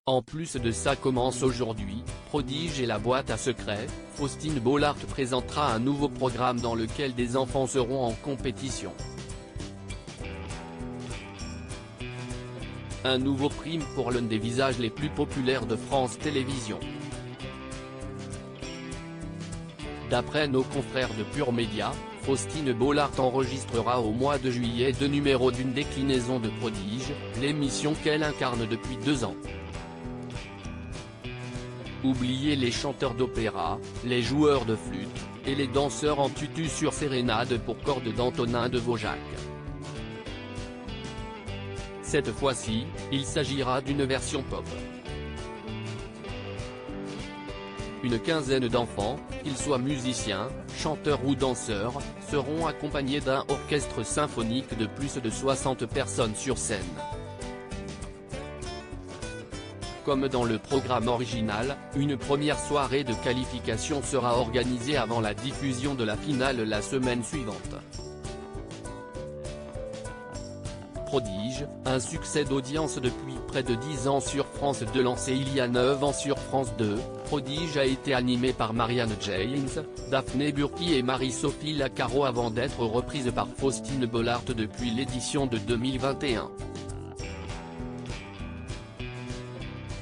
En plus de ça commence aujourd'hui, Prodige et la boîte à secrets, Faustine Bollaert présentera un nouveau programme dans lequel des enfants seront en compétition. Un nouveau prime pour l'un des visages les plus populaires de France Télévisions. D'après nos confrères de Pure Média, Faustine Bollaert enregistrera au mois de juillet 2 numéros d'une déclinaison de Prodige, l'émission qu'elle incarne depuis 2 ans. Oubliez les chanteurs d'opéra, les joueurs de flûte, et les danseurs en tutu sur Sérénade pour cordes d'Antonin de Vaujac. Cette fois-ci, il s'agira d'une version pop. Une quinzaine d'enfants, qu'ils soient musiciens, chanteurs ou danseurs, seront accompagnés d'un orchestre symphonique de plus de 60 personnes sur scène. Comme dans le programme original, une première soirée de qualification sera organisée avant la diffusion de la finale la semaine suivante. Prodige, un succès d'audience depuis près de 10 ans sur France 2 lancé il y a 9 ans sur France 2, Prodige a été animé par Marianne James, Daphné Burki et Marie-Sophie Lacaro avant d'être reprise par Faustine Bollaert depuis l'édition de 2021.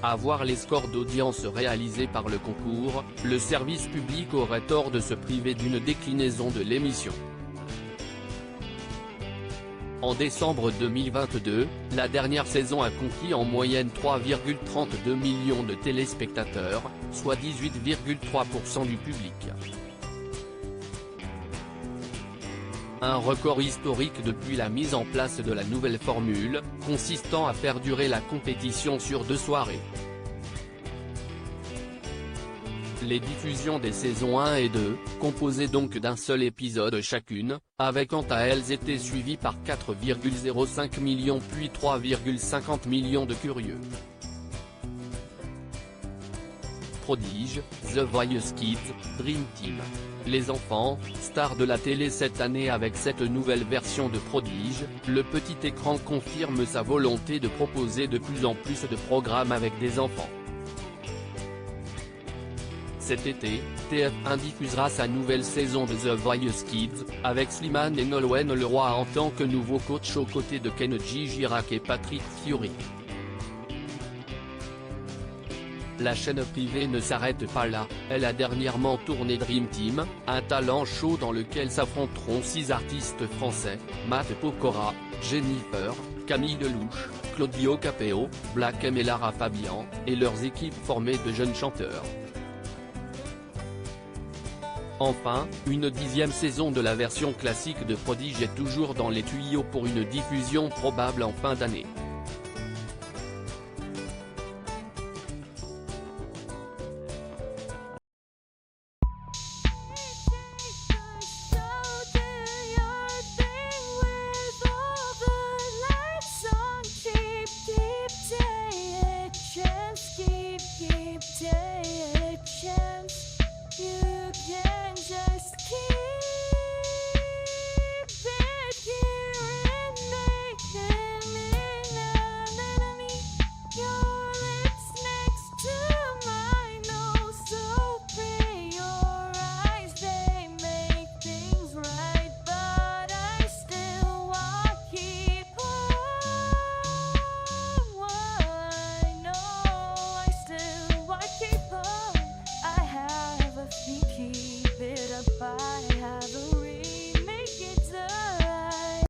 À voir les scores d'audience réalisés par le concours, le service public aurait tort de se priver d'une déclinaison de l'émission. En décembre 2022, la dernière saison a conquis en moyenne 3,32 millions de téléspectateurs, soit 18,3% du public. Un record historique depuis la mise en place de la nouvelle formule, consistant à faire durer la compétition sur 2 soirées. Les diffusions des saisons 1 et 2, composées donc d'un seul épisode chacune, avaient quant à elles été suivies par 4,05 millions puis 3,50 millions de curieux. Prodige, The Voice Kids, Dream Team. Les enfants, stars de la télé cette année avec cette nouvelle version de Prodige, le petit écran confirme sa volonté de proposer de plus en plus de programmes avec des enfants. Cet été, TF1 diffusera sa nouvelle saison de The Voice Kids, avec Slimane et Nolwenn Leroy en tant que nouveau coach aux côtés de Kenji Girac et Patrick Fiori. La chaîne privée ne s'arrête pas là, elle a dernièrement tourné Dream Team, un talent show dans lequel s'affronteront 6 artistes français, Matt Pokora, Jennifer, Camille Delouche, Claudio Capeo, Black M et Lara Fabian, et leurs équipes formées de jeunes chanteurs. Enfin, une 10e saison de la version classique de Prodige est toujours dans les tuyaux pour une diffusion probable en fin d'année.